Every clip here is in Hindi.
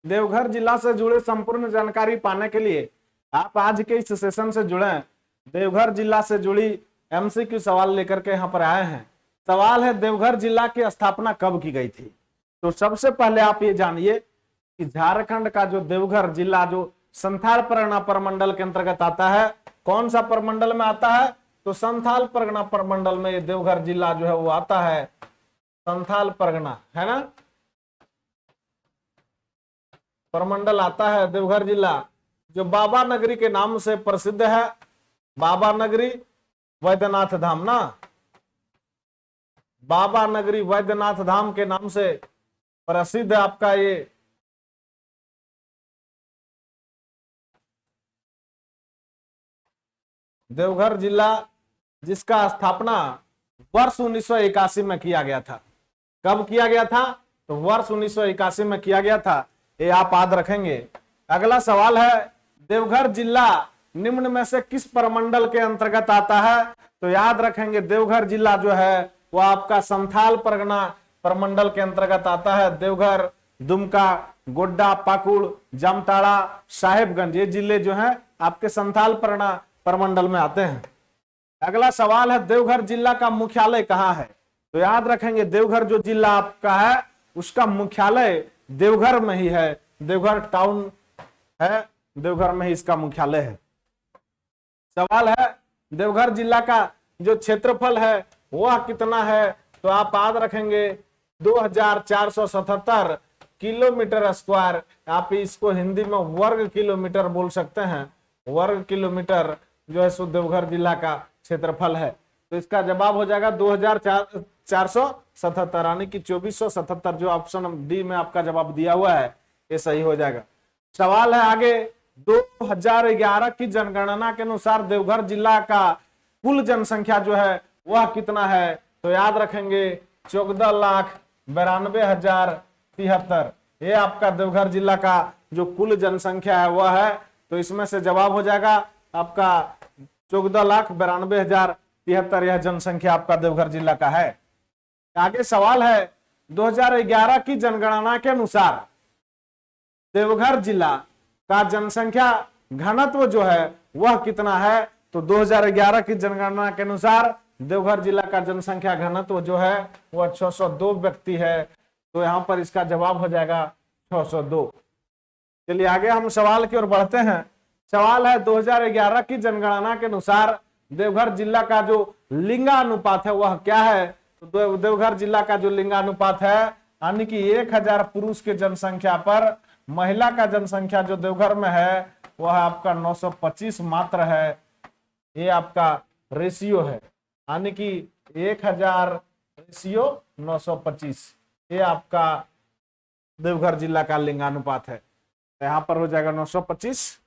देवघर जिला से जुड़े संपूर्ण जानकारी पाने के लिए आप आज के इस सेशन से जुड़े। देवघर जिला से जुड़ी एमसीक्यू सवाल लेकर के यहाँ पर आए हैं। सवाल है, देवघर जिला की स्थापना कब की गई थी? तो सबसे पहले आप ये जानिए कि झारखंड का जो देवघर जिला जो संथाल परगना प्रमंडल के अंतर्गत आता है, कौन सा प्रमंडल में आता है? तो संथाल परगना प्रमंडल में ये देवघर जिला जो है वो आता है, संथाल परगना है ना, प्रमंडल आता है देवघर जिला, जो बाबा नगरी के नाम से प्रसिद्ध है। बाबा नगरी वैद्यनाथ धाम ना, बाबा नगरी वैद्यनाथ धाम के नाम से प्रसिद्ध है आपका ये देवघर जिला, जिसका स्थापना वर्ष 1981 में किया गया था। कब किया गया था? तो वर्ष 1981 में किया गया था। ये आप याद रखेंगे। अगला सवाल है, देवघर जिला निम्न में से किस प्रमंडल के अंतर्गत आता है? तो याद रखेंगे, देवघर जिला जो है वो आपका संथाल परगना प्रमंडल के अंतर्गत आता है। देवघर, दुमका, गोड्डा, पाकुड़, जामताड़ा, साहेबगंज, ये जिले जो हैं आपके संथाल परगना प्रमंडल में आते हैं। अगला सवाल है, देवघर जिला का मुख्यालय कहाँ है? तो याद रखेंगे, देवघर जो जिला आपका है उसका मुख्यालय देवघर में ही है। देवघर टाउन है, देवघर में ही इसका मुख्यालय है। सवाल है, देवघर जिला का जो क्षेत्रफल है वह कितना है? तो आप याद रखेंगे 2477 किलोमीटर स्क्वायर। आप इसको हिंदी में वर्ग किलोमीटर बोल सकते हैं। वर्ग किलोमीटर जो है सो देवघर जिला का क्षेत्रफल है। तो इसका जवाब हो जाएगा 2477, यानी कि 2477, जो ऑप्शन डी में आपका जवाब दिया हुआ है ये सही हो जाएगा। सवाल है आगे, 2011 की जनगणना के अनुसार देवघर जिला का कुल जनसंख्या जो है वह कितना है? तो याद रखेंगे 14,92,073। ये आपका देवघर जिला का जो कुल जनसंख्या है वह है। तो इसमें से जवाब हो जाएगा आपका 14,92,073। यह जनसंख्या आपका देवघर जिला का है। आगे सवाल है, 2011 की जनगणना के अनुसार देवघर जिला का जनसंख्या घनत्व जो है वह कितना है? तो 2011 की जनगणना के अनुसार देवघर जिला का जनसंख्या घनत्व जो है वह 602 व्यक्ति है। तो यहां पर इसका जवाब हो जाएगा 602। चलिए आगे हम सवाल की ओर बढ़ते हैं। सवाल है, 2011 की जनगणना के अनुसार देवघर जिला का जो लिंगानुपात है वह क्या है? तो देवघर जिला का जो लिंगानुपात है, यानी कि 1000 पुरुष के जनसंख्या पर महिला का जनसंख्या जो देवघर में है वह आपका 925 मात्र है। ये आपका रेशियो है, यानी कि 1000 रेशियो 925। ये आपका देवघर जिला का लिंगानुपात है। यहाँ पर हो जाएगा 925।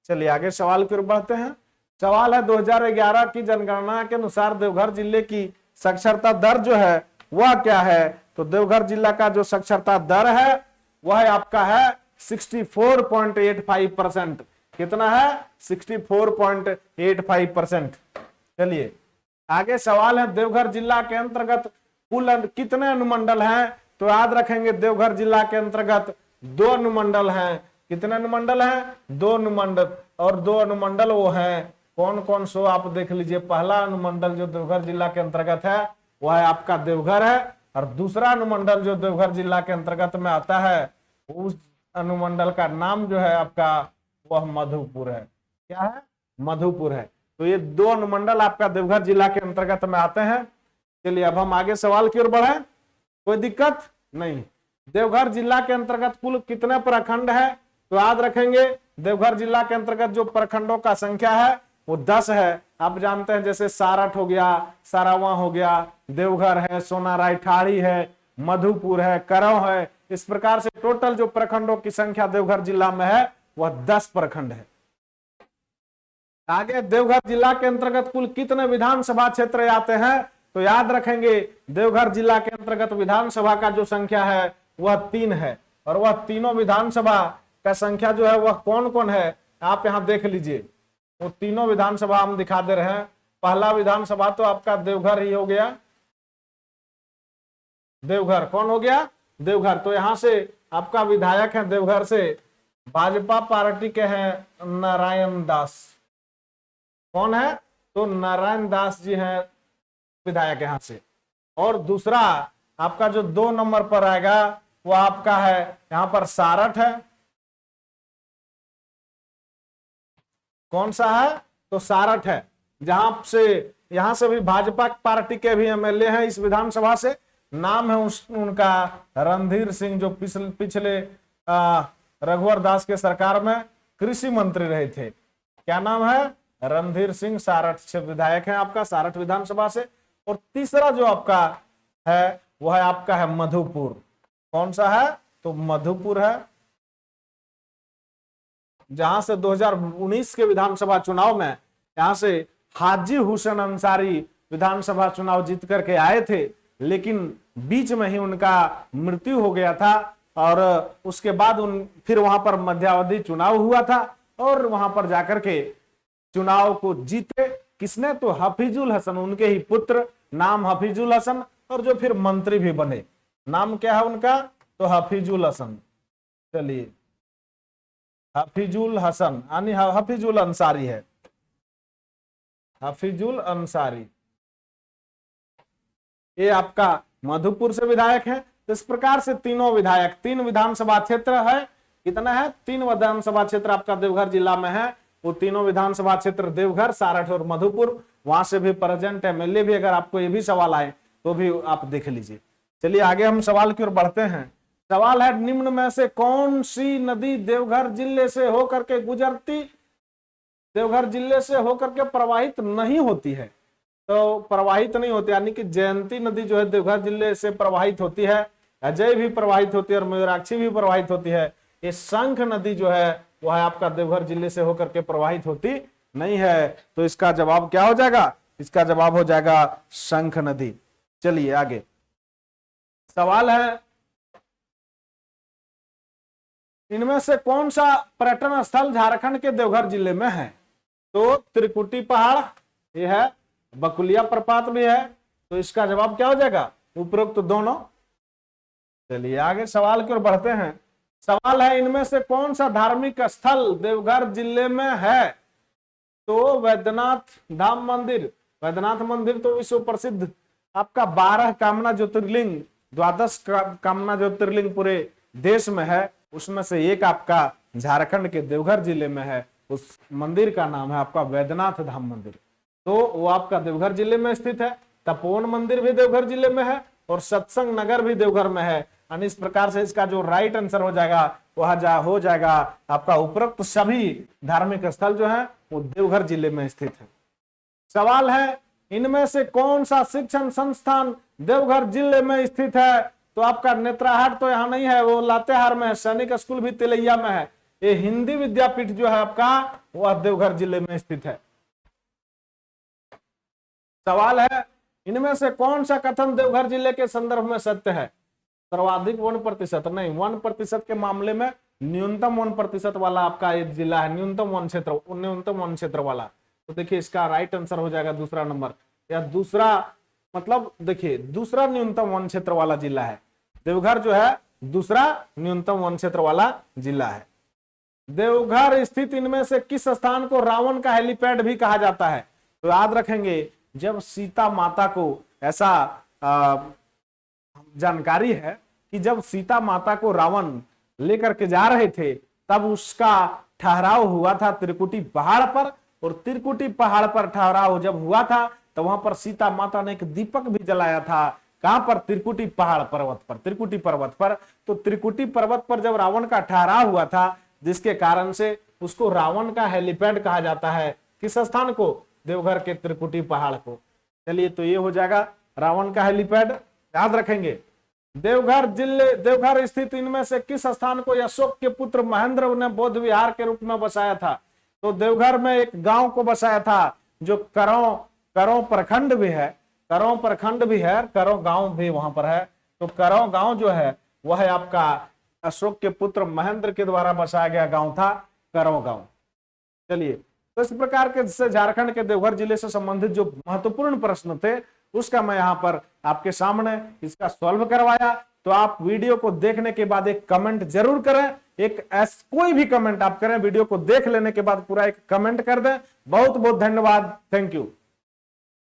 चलिए आगे सवाल की ओर बढ़ते हैं। सवाल है, 2011 की जनगणना के अनुसार देवघर जिले की साक्षरता दर जो है वह क्या है? तो देवघर जिला का जो साक्षरता दर है वह आपका है 64.85%। कितना है? 64.85%। चलिए आगे सवाल है, देवघर जिला के अंतर्गत कुल कितने अनुमंडल हैं? तो याद रखेंगे, देवघर जिला के अंतर्गत 2 अनुमंडल हैं। कितने अनुमंडल हैं? 2 अनुमंडल। और 2 अनुमंडल वो हैं कौन कौन सो आप देख लीजिए। पहला अनुमंडल जो देवघर जिला के अंतर्गत है वह है आपका देवघर है, और दूसरा अनुमंडल जो देवघर जिला के अंतर्गत में आता है उस अनुमंडल का नाम जो है आपका वह मधुपुर है। क्या है? मधुपुर है। तो ये 2 अनुमंडल आपका देवघर जिला के अंतर्गत में आते हैं। चलिए अब हम आगे सवाल की ओर बढ़े। कोई दिक्कत नहीं। देवघर जिला के अंतर्गत कुल कितने प्रखंड है? तो याद रखेंगे, देवघर जिला के अंतर्गत जो प्रखंडों का संख्या है वो 10 है। आप जानते हैं, जैसे सारठ हो गया, सारावा हो गया, देवघर है, सोनाराय ठाड़ी है, मधुपुर है, करौ है। इस प्रकार से टोटल जो प्रखंडों की संख्या देवघर जिला में है वह 10 प्रखंड है। आगे, देवघर जिला के अंतर्गत कुल कितने विधानसभा क्षेत्र आते हैं? तो याद रखेंगे, देवघर जिला के अंतर्गत विधानसभा का जो संख्या है वह 3 है। और वह तीनों विधानसभा का संख्या जो है वह कौन कौन है आप यहां देख लीजिए। वो तीनों विधानसभा हम दिखा दे रहे हैं। पहला विधानसभा तो आपका देवघर ही हो गया। देवघर कौन हो गया? देवघर। तो यहां से आपका विधायक है देवघर से, भाजपा पार्टी के हैं नारायण दास। कौन है? तो नारायण दास जी हैं विधायक यहां से। और दूसरा आपका जो 2 नंबर पर आएगा वो आपका है यहां पर सारठ है। कौन सा है? तो सारठ है, जहां से यहां से भी भाजपा पार्टी के भी एमएलए हैं इस विधानसभा से। नाम है उनका रणधीर सिंह, जो पिछले रघुवर दास के सरकार में कृषि मंत्री रहे थे। क्या नाम है? रणधीर सिंह, सारठ से विधायक हैं आपका, सारठ विधानसभा से। और तीसरा जो आपका है वह है आपका है मधुपुर। कौन सा है? तो मधुपुर है, जहां से 2019 के विधानसभा चुनाव में यहां से हाजी हुसैन अंसारी विधानसभा चुनाव जीत करके आए थे, लेकिन बीच में ही उनका मृत्यु हो गया था। और उसके बाद फिर वहां पर मध्यावधि चुनाव हुआ था और वहां पर जाकर के चुनाव को जीते। किसने? तो हफीजुल हसन, उनके ही पुत्र, नाम हफीजुल हसन, और जो फिर मंत्री भी बने। नाम क्या है उनका? तो हफीजुल हसन। चलिए, हफीजुल हसन यानी हफीजुल अंसारी है, हफीजुल अंसारी। ये आपका मधुपुर से विधायक है। तो इस प्रकार से तीनों विधायक, 3 विधानसभा क्षेत्र है। कितना है? 3 विधानसभा क्षेत्र आपका देवघर जिला में है। वो तीनों विधानसभा क्षेत्र देवघर, सारठ और मधुपुर। वहां से भी प्रेजेंट एमएलए भी, अगर आपको ये भी सवाल आए तो भी आप देख लीजिए। चलिए आगे हम सवाल की ओर बढ़ते हैं। सवाल है, निम्न में से कौन सी नदी देवघर जिले से होकर के गुजरती, देवघर जिले से होकर के प्रवाहित नहीं होती है? तो प्रवाहित नहीं होती यानी कि जयंती नदी जो है देवघर जिले से प्रवाहित होती है, अजय भी प्रवाहित होती है और मयूराक्षी भी प्रवाहित होती है। ये शंख नदी जो है वह आपका देवघर जिले से होकर के प्रवाहित होती नहीं है। तो इसका जवाब क्या हो जाएगा? इसका जवाब हो जाएगा शंख नदी। चलिए आगे सवाल है, इनमें से कौन सा पर्यटन स्थल झारखंड के देवघर जिले में है? तो त्रिकुटी पहाड़ ये है, बकुलिया प्रपात भी है। तो इसका जवाब क्या हो जाएगा? उपरोक्त दोनों। चलिए आगे सवाल की ओर बढ़ते हैं। सवाल है, इनमें से कौन सा धार्मिक स्थल देवघर जिले में है? तो वैद्यनाथ धाम मंदिर। वैद्यनाथ मंदिर तो विश्व प्रसिद्ध आपका 12 कामना ज्योतिर्लिंग, 12 कामना ज्योतिर्लिंग पूरे देश में है। उसमें से एक आपका झारखंड के देवघर जिले में है। उस मंदिर का नाम है आपका वैद्यनाथ धाम मंदिर। तो वो आपका देवघर जिले में स्थित है। तपोवन मंदिर भी देवघर जिले में है और सत्संग नगर भी देवघर में है। यानी इस प्रकार से इसका जो राइट आंसर हो जाएगा वह हो जाएगा आपका उपरोक्त सभी धार्मिक स्थल जो है वो देवघर जिले में स्थित है। सवाल है, इनमें से कौन सा शिक्षण संस्थान देवघर जिले में स्थित है? तो आपका नेत्राहाट तो यहाँ नहीं है, वो लातेहार में है। सैनिक स्कूल भी तिलैया में है। ये हिंदी विद्यापीठ जो है आपका वह देवघर जिले में स्थित है। सवाल है, इनमें से कौन सा कथन देवघर जिले के संदर्भ में सत्य है? सर्वाधिक 1% नहीं, 1% के मामले में न्यूनतम 1% वाला आपका एक जिला है, न्यूनतम वन क्षेत्र वाला। तो देखिए इसका राइट आंसर हो जाएगा दूसरा नंबर, या दूसरा मतलब देखिए दूसरा न्यूनतम वन क्षेत्र वाला जिला है देवघर, जो है दूसरा न्यूनतम वन क्षेत्र वाला जिला है। देवघर स्थित इनमें से किस स्थान को रावण का हेलीपैड भी कहा जाता है? तो याद रखेंगे, जब सीता माता को ऐसा जानकारी है कि जब सीता माता को रावण लेकर के जा रहे थे तब उसका ठहराव हुआ था त्रिकुटी पहाड़ पर। और त्रिकुटी पहाड़ पर ठहराव जब हुआ था तो वहां पर सीता माता ने एक दीपक भी जलाया था। कहां पर? त्रिकुटी पहाड़ पर्वत पर, त्रिकुटी पर्वत पर। तो त्रिकुटी पर्वत पर जब रावण का ठहराव हुआ था, जिसके कारण से उसको रावण का हेलीपैड कहा जाता है। किस स्थान को? देवघर के त्रिकुटी पहाड़ को। चलिए तो ये हो जाएगा रावण का हेलीपैड, याद रखेंगे। देवघर स्थित इनमें से किस स्थान को अशोक के पुत्र महेंद्र ने बौद्ध विहार के रूप में बसाया था? तो देवघर में एक गांव को बसाया था जो करों प्रखंड भी है, करों गांव भी वहां पर है। तो करों गांव जो है वह है आपका अशोक के पुत्र महेंद्र के द्वारा बसाया गया गांव था करों गांव। चलिए तो इस प्रकार के झारखंड के देवघर जिले से संबंधित जो महत्वपूर्ण प्रश्न थे उसका मैं यहाँ पर आपके सामने इसका सॉल्व करवाया। तो आप वीडियो को देखने के बाद एक कमेंट जरूर करें। कोई भी कमेंट आप करें, वीडियो को देख लेने के बाद पूरा एक कमेंट कर दें। बहुत बहुत धन्यवाद। Thank you.